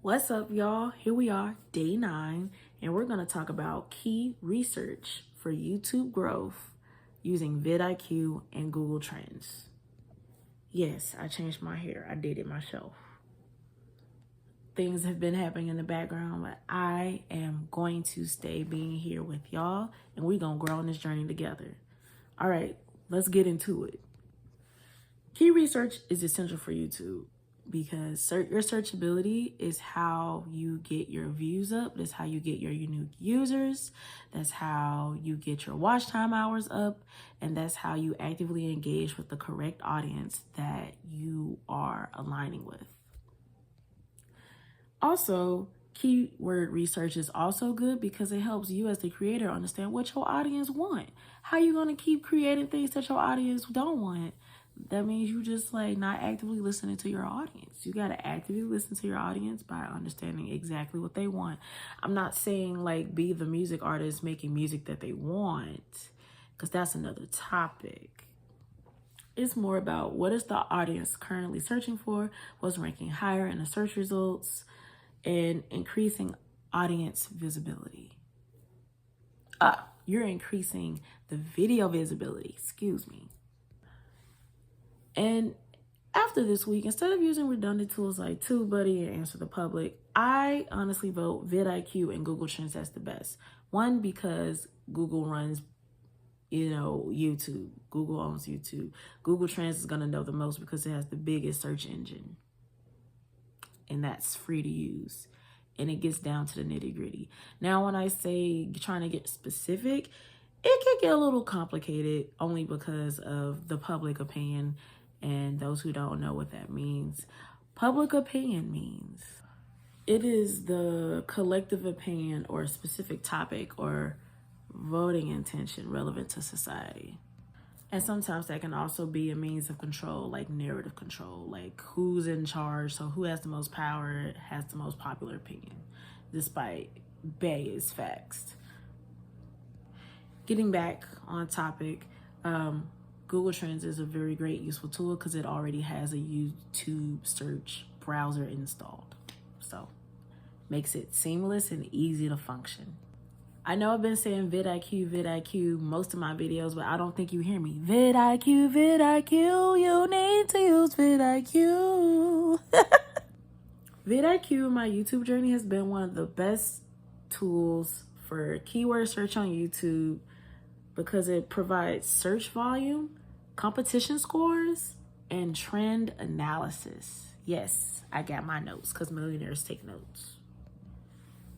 What's up, y'all? Here we are, day 9, and we're going to talk about key research for YouTube growth using vidIQ and Google Trends. Yes, I changed my hair. I did it myself. Things have been happening in the background, but I am going to stay being here with y'all, and we're going to grow on this journey together. All right, let's get into it. Key research is essential for YouTube because your searchability is how you get your views up. That's how you get your unique users. That's how you get your watch time hours up. And that's how you actively engage with the correct audience that you are aligning with. Also, keyword research is also good because it helps you as the creator understand what your audience want. How you going to keep creating things that your audience don't want? That means you just not actively listening to your audience. You got to actively listen to your audience by understanding exactly what they want. I'm not saying be the music artist making music that they want, because that's another topic. It's more about what is the audience currently searching for, what's ranking higher in the search results, and increasing audience visibility. You're increasing the video visibility, excuse me. And after this week, instead of using redundant tools like TubeBuddy and Answer the Public, I honestly vote vidIQ and Google Trends as the best. One, because Google runs, YouTube. Google owns YouTube. Google Trends is going to know the most because it has the biggest search engine. And that's free to use. And it gets down to the nitty gritty. Now, when I say trying to get specific, it can get a little complicated only because of the public opinion. And those who don't know what that means, public opinion means it is the collective opinion or a specific topic or voting intention relevant to society. And sometimes that can also be a means of control, like narrative control, like who's in charge. So who has the most power has the most popular opinion, despite biased facts. Getting back on topic, Google Trends is a very great, useful tool because it already has a YouTube search browser installed. So makes it seamless and easy to function. I know I've been saying vidIQ most of my videos, but I don't think you hear me. vidIQ, you need to use vidIQ. vidIQ in my YouTube journey has been one of the best tools for keyword search on YouTube because it provides search volume, competition scores, and trend analysis. Yes, I got my notes because millionaires take notes.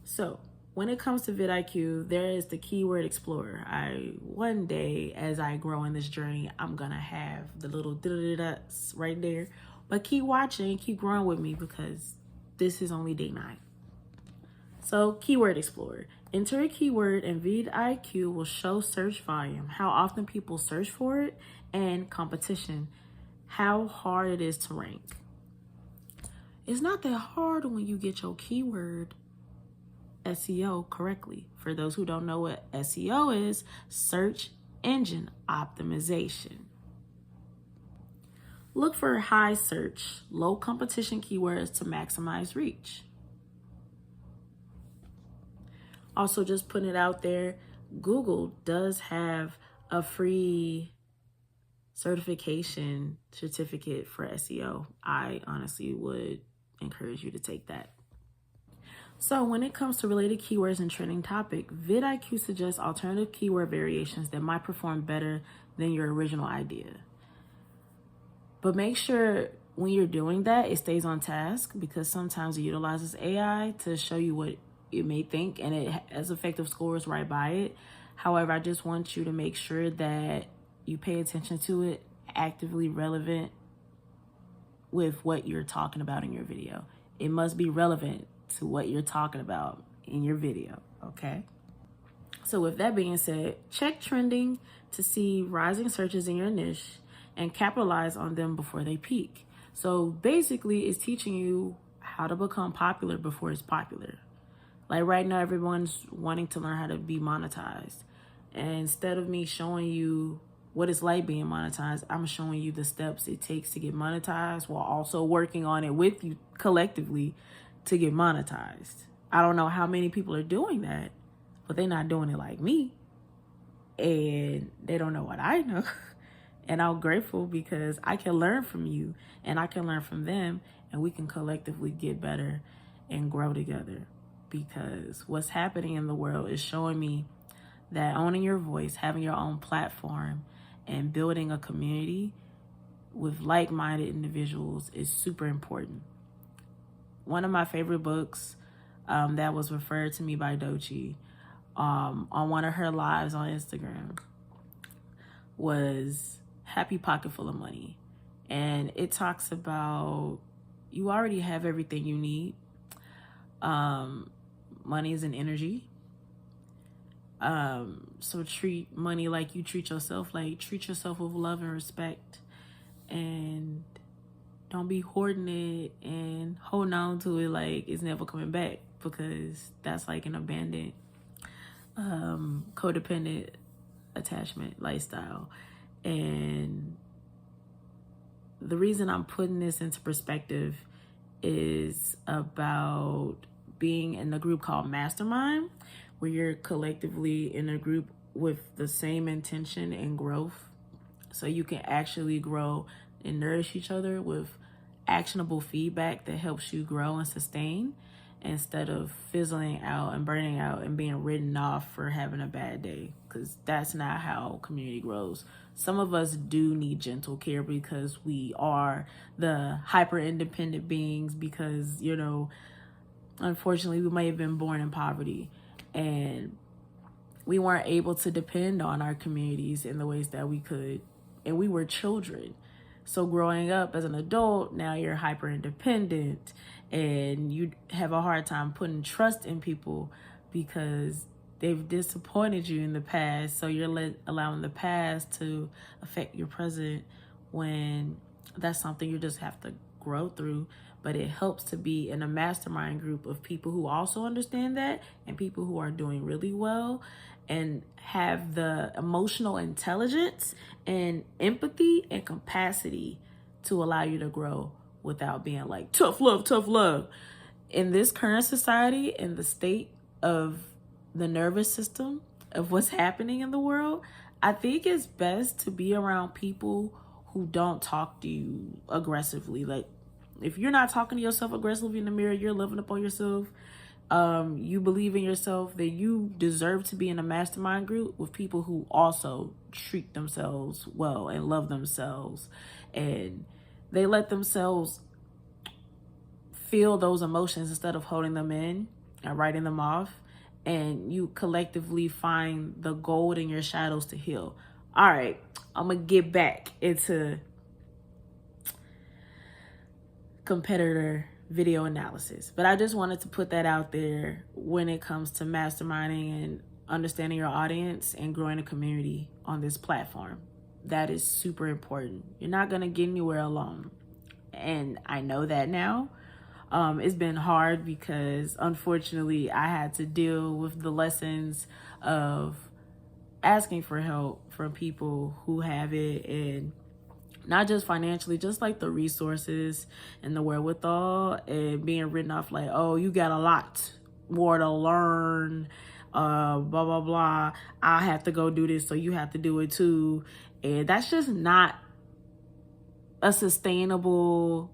So when it comes to vidIQ, there is the keyword explorer. One day, as I grow in this journey, I'm gonna have the little dots right there. But keep watching, keep growing with me because this is only day 9. So keyword explorer. Enter a keyword and vidIQ will show search volume, how often people search for it, and competition, how hard it is to rank. It's not that hard when you get your keyword SEO correctly. For those who don't know what SEO is, search engine optimization. Look for high search, low competition keywords to maximize reach. Also, just putting it out there, Google does have a free certification certificate for SEO. I honestly would encourage you to take that. So when it comes to related keywords and trending topic, vidIQ suggests alternative keyword variations that might perform better than your original idea. But make sure when you're doing that, it stays on task because sometimes it utilizes AI to show you what you may think and it has effective scores right by it. However, I just want you to make sure that you pay attention to it, actively relevant with what you're talking about in your video. It must be relevant to what you're talking about in your video, okay? So with that being said, check trending to see rising searches in your niche and capitalize on them before they peak. So basically it's teaching you how to become popular before it's popular. Like right now, everyone's wanting to learn how to be monetized. And instead of me showing you what it's like being monetized, I'm showing you the steps it takes to get monetized while also working on it with you collectively to get monetized. I don't know how many people are doing that, but they're not doing it like me. And they don't know what I know. And I'm grateful because I can learn from you and I can learn from them, and we can collectively get better and grow together. Because what's happening in the world is showing me that owning your voice, having your own platform, and building a community with like-minded individuals is super important. One of my favorite books that was referred to me by Dochi on one of her lives on Instagram was Happy Pocket Full of Money. And it talks about you already have everything you need. Money is an energy. So treat money like you treat yourself. Like, treat yourself with love and respect. And don't be hoarding it and holding on to it like it's never coming back, because that's like an abandoned, codependent attachment lifestyle. And the reason I'm putting this into perspective is about being in a group called Mastermind, where you're collectively in a group with the same intention and growth, so you can actually grow and nourish each other with actionable feedback that helps you grow and sustain, instead of fizzling out and burning out and being written off for having a bad day, because that's not how community grows. Some of us do need gentle care because we are the hyper independent beings, because, you know, unfortunately we may have been born in poverty and we weren't able to depend on our communities in the ways that we could, and we were children. So growing up as an adult, now you're hyper independent and you have a hard time putting trust in people because they've disappointed you in the past. So you're allowing the past to affect your present, when that's something you just have to grow through. But it helps to be in a mastermind group of people who also understand that, and people who are doing really well and have the emotional intelligence and empathy and capacity to allow you to grow without being like, tough love, tough love. In this current society, in the state of the nervous system of what's happening in the world, I think it's best to be around people who don't talk to you aggressively. Like, if you're not talking to yourself aggressively in the mirror, you're living up on yourself, you believe in yourself, that you deserve to be in a mastermind group with people who also treat themselves well and love themselves, and they let themselves feel those emotions instead of holding them in and writing them off. And you collectively find the gold in your shadows to heal. All right, I'm gonna get back into competitor video analysis, but I just wanted to put that out there when it comes to masterminding and understanding your audience and growing a community on this platform. That is super important. You're not gonna get anywhere alone, and I know that now. It's been hard because unfortunately I had to deal with the lessons of asking for help from people who have it, and not just financially, just like the resources and the wherewithal, and being written off like, oh, you got a lot more to learn, blah, blah, blah. I have to go do this, so you have to do it too. And that's just not a sustainable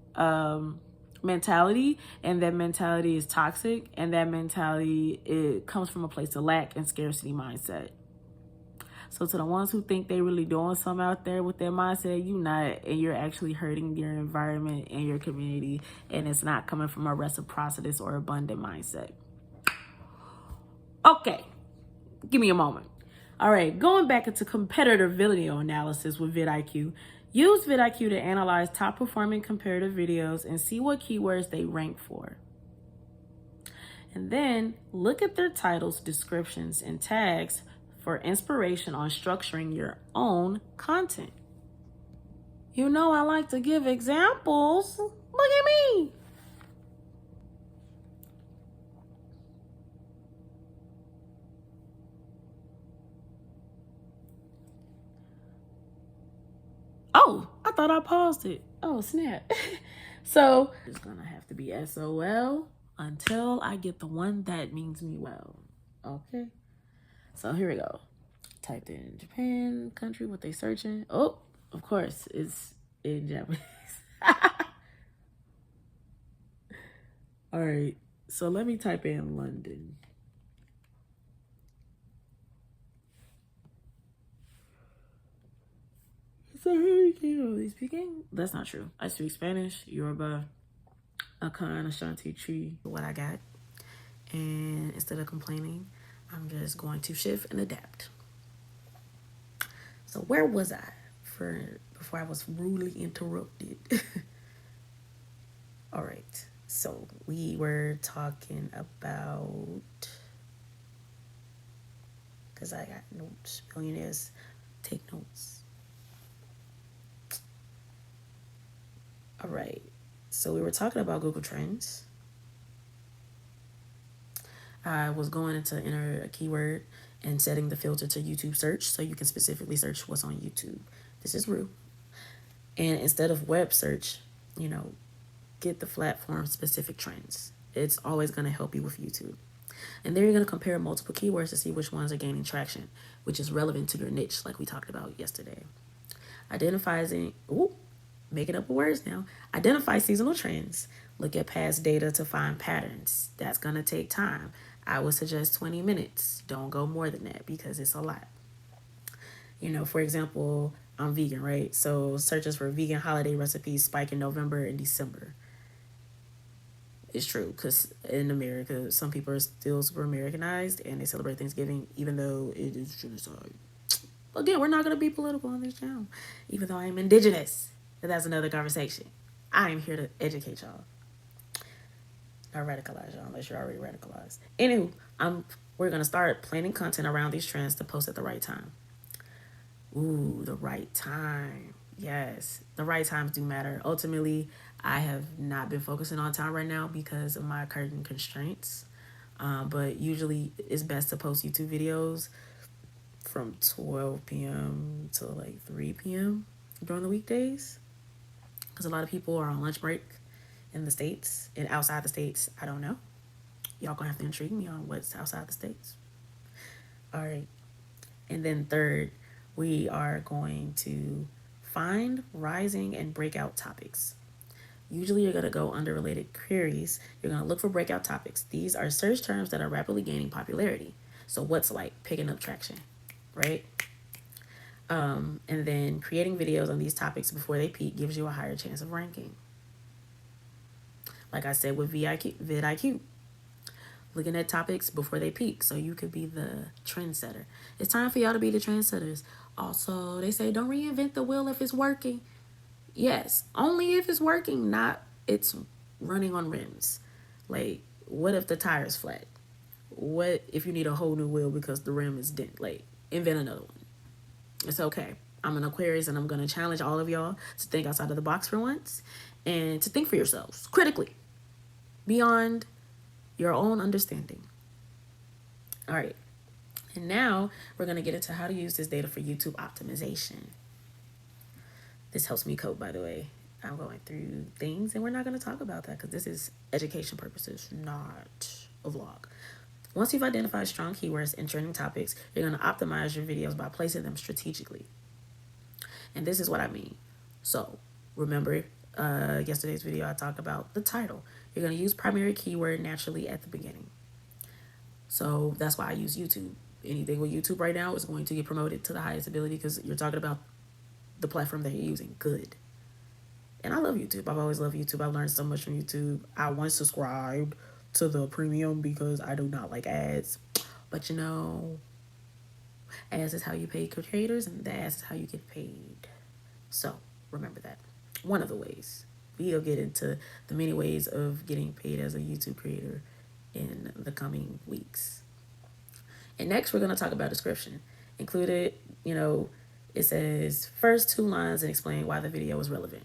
mentality. And that mentality is toxic. And that mentality, it comes from a place of lack and scarcity mindset. So to the ones who think they really doing something out there with their mindset, you not, and you're actually hurting your environment and your community, and it's not coming from a reciprocitous or abundant mindset. Okay, give me a moment. All right, going back into competitor video analysis with VidIQ. Use VidIQ to analyze top performing comparative videos and see what keywords they rank for. And then look at their titles, descriptions, and tags for inspiration on structuring your own content. You know I like to give examples. Look at me. Oh, I thought I paused it. Oh, snap. So it's gonna have to be SOL_. until I get the one that means me well. Okay. So here we go. Typed in Japan, country, what they searching. Oh, of course, it's in Japanese. All right. So let me type in London. So you only speaking? That's not true. I speak Spanish, Yoruba, Akan, Ashanti, Tree, what I got. And instead of complaining, I'm just going to shift and adapt. So where was I before I was rudely interrupted? All right. So we were talking about, because I got notes, millionaires take notes. All right. So we were talking about Google Trends. I was going to enter a keyword and setting the filter to YouTube search so you can specifically search what's on YouTube. This is real. And instead of web search, get the platform specific trends. It's always going to help you with YouTube. And then you're going to compare multiple keywords to see which ones are gaining traction, which is relevant to your niche, like we talked about yesterday. Making up words now. Identify seasonal trends. Look at past data to find patterns. That's going to take time. I would suggest 20 minutes. Don't go more than that because it's a lot. For example, I'm vegan, right? So searches for vegan holiday recipes spike in November and December. It's true because in America, some people are still super Americanized and they celebrate Thanksgiving even though it is genocide. Again, we're not going to be political on this channel, even though I am indigenous. But that's another conversation. I am here to educate y'all. Not radicalize y'all unless you're already radicalized. Anywho, we're going to start planning content around these trends to post at the right time. Ooh, the right time. Yes, the right times do matter. Ultimately, I have not been focusing on time right now because of my current constraints. But usually it's best to post YouTube videos from 12 p.m. to like 3 p.m. during the weekdays. Because a lot of people are on lunch break in the States and outside the States. I don't know. Y'all gonna have to intrigue me on what's outside the States. All right. And then third, we are going to find rising and breakout topics. Usually you're going to go under related queries. You're going to look for breakout topics. These are search terms that are rapidly gaining popularity. So what's like picking up traction, right? And then creating videos on these topics before they peak gives you a higher chance of ranking. Like I said with VidIQ, looking at topics before they peak so you could be the trendsetter. It's time for y'all to be the trendsetters. Also, they say don't reinvent the wheel if it's working. Yes, only if it's working, not it's running on rims. Like, what if the tire's flat? What if you need a whole new wheel because the rim is dent? Like, invent another one. It's okay. I'm an Aquarius and I'm going to challenge all of y'all to think outside of the box for once and to think for yourselves critically beyond your own understanding. All right. And now we're going to get into how to use this data for YouTube optimization. This helps me code, by the way. I'm going through things and we're not going to talk about that because this is education purposes, not a vlog. Once you've identified strong keywords and trending topics, you're going to optimize your videos by placing them strategically. And this is what I mean. So remember yesterday's video, I talked about the title. You're going to use primary keyword naturally at the beginning. So that's why I use YouTube. Anything with YouTube right now is going to get promoted to the highest ability because you're talking about the platform that you're using. Good. And I love YouTube. I've always loved YouTube. I've learned so much from YouTube. I once subscribed to the premium because I do not like ads. But ads is how you pay creators and the ads is how you get paid. So remember that. One of the ways. We'll get into the many ways of getting paid as a YouTube creator in the coming weeks. And next we're going to talk about description. Included, it says first 2 lines and explain why the video is relevant.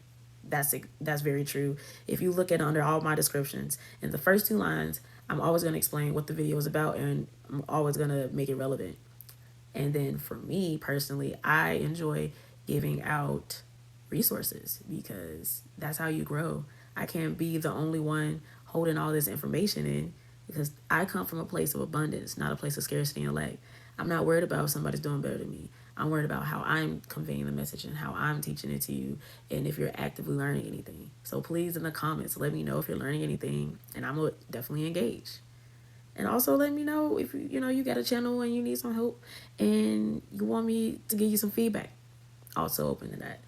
That's very true. If you look at under all my descriptions, in the first 2 lines, I'm always going to explain what the video is about and I'm always going to make it relevant. And then for me personally, I enjoy giving out resources because that's how you grow. I can't be the only one holding all this information in, because I come from a place of abundance, not a place of scarcity and lack. I'm not worried about if somebody's doing better than me. I'm worried about how I'm conveying the message and how I'm teaching it to you, and if you're actively learning anything. So please, in the comments, let me know if you're learning anything, and I'm going to definitely engage. And also let me know if you got a channel and you need some help and you want me to give you some feedback. Also open to that.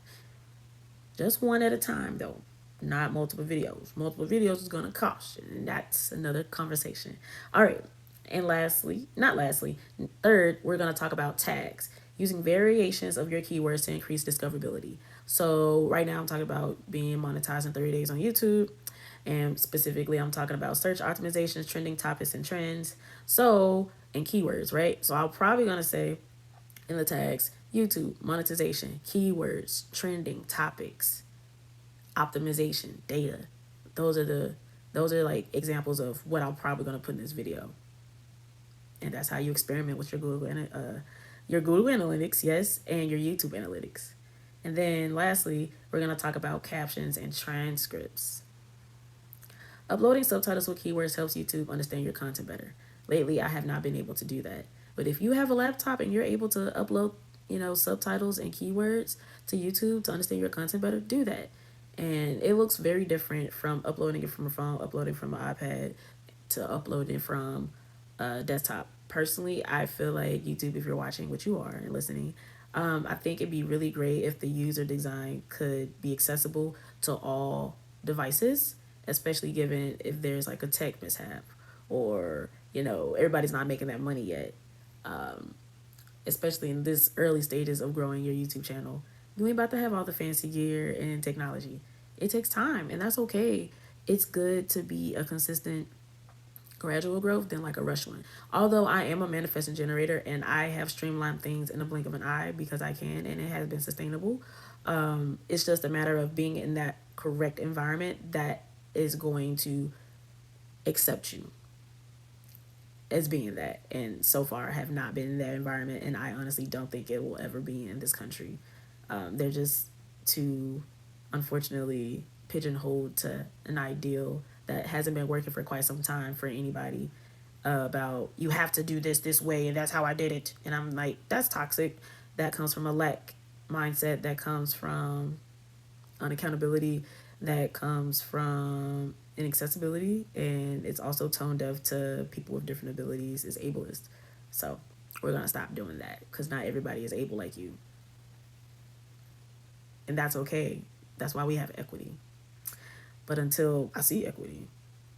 Just one at a time, though. Not multiple videos. Multiple videos is going to cost, and that's another conversation. All right. And third, we're going to talk about tags, using variations of your keywords to increase discoverability. So right now I'm talking about being monetized in 30 days on YouTube. And specifically, I'm talking about search optimizations, trending topics, and trends. So, and keywords, right? So I'm probably going to say in the tags, YouTube, monetization, keywords, trending topics, optimization, data. Those are like examples of what I'm probably going to put in this video. And that's how you experiment with your Google Analytics, yes, and your YouTube Analytics. And then lastly, we're going to talk about captions and transcripts. Uploading subtitles with keywords helps YouTube understand your content better. Lately, I have not been able to do that. But if you have a laptop and you're able to upload, subtitles and keywords to YouTube to understand your content better, do that. And it looks very different from uploading it from a phone, uploading from an iPad, to uploading from a desktop. Personally, I feel like YouTube, if you're watching, which you are and listening, I think it'd be really great if the user design could be accessible to all devices, especially given if there's like a tech mishap or, everybody's not making that money yet. Especially in this early stages of growing your YouTube channel. You ain't about to have all the fancy gear and technology. It takes time, and that's okay. It's good to be a consistent, gradual growth than like a rush one. Although I am a manifesting generator and I have streamlined things in a blink of an eye because I can, and it has been sustainable. It's just a matter of being in that correct environment that is going to accept you as being that. And so far I have not been in that environment, and I honestly don't think it will ever be in this country. They're just too, unfortunately, pigeonholed to an ideal that hasn't been working for quite some time for anybody, about you have to do this way and that's how I did it. And I'm like, that's toxic. That comes from a lack mindset, that comes from unaccountability, that comes from inaccessibility, and it's also tone deaf to people with different abilities, is ableist. So we're going to stop doing that, because not everybody is able like you. And that's okay. That's why we have equity. But until I see equity,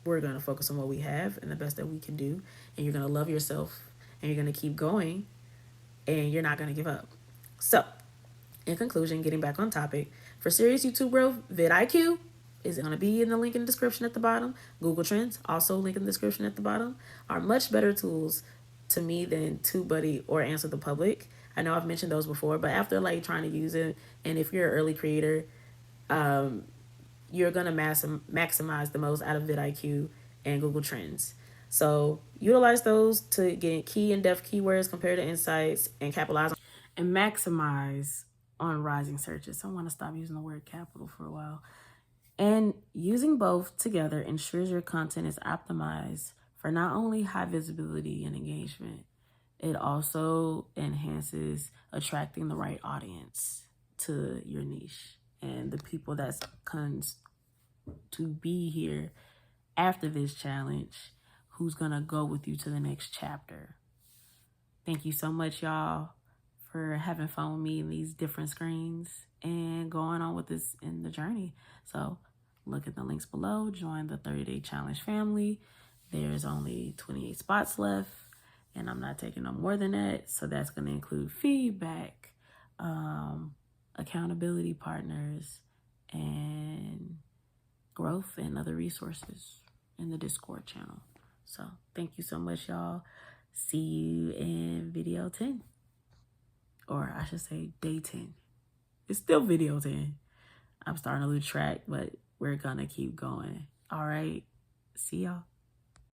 we're going to focus on what we have and the best that we can do. And you're going to love yourself, and you're going to keep going, and you're not going to give up. So, in conclusion, getting back on topic, for serious YouTube growth, VidIQ is going to be in the link in the description at the bottom. Google Trends, also link in the description at the bottom, are much better tools to me than TubeBuddy or Answer the Public. I know I've mentioned those before, but after like trying to use it, and if you're an early creator, you're going to maximize the most out of VidIQ and Google Trends. So utilize those to get key in-depth keywords, compare to insights, and capitalize and maximize on rising searches. I want to stop using the word capital for a while. And using both together ensures your content is optimized for not only high visibility and engagement, it also enhances attracting the right audience to your niche and the people that's comes to be here after this challenge, who's gonna go with you to the next chapter. Thank you so much, y'all, for having fun with me in these different screens and going on with this in the journey. So look at the links below, join the 30-day challenge family. There's only 28 spots left, and I'm not taking no more than that. So that's gonna include feedback, accountability partners, and growth and other resources in the Discord channel. So thank you so much, y'all. See you in video 10. Or I should say day 10. It's still video 10. I'm starting to lose track, but we're gonna keep going. All right. See y'all.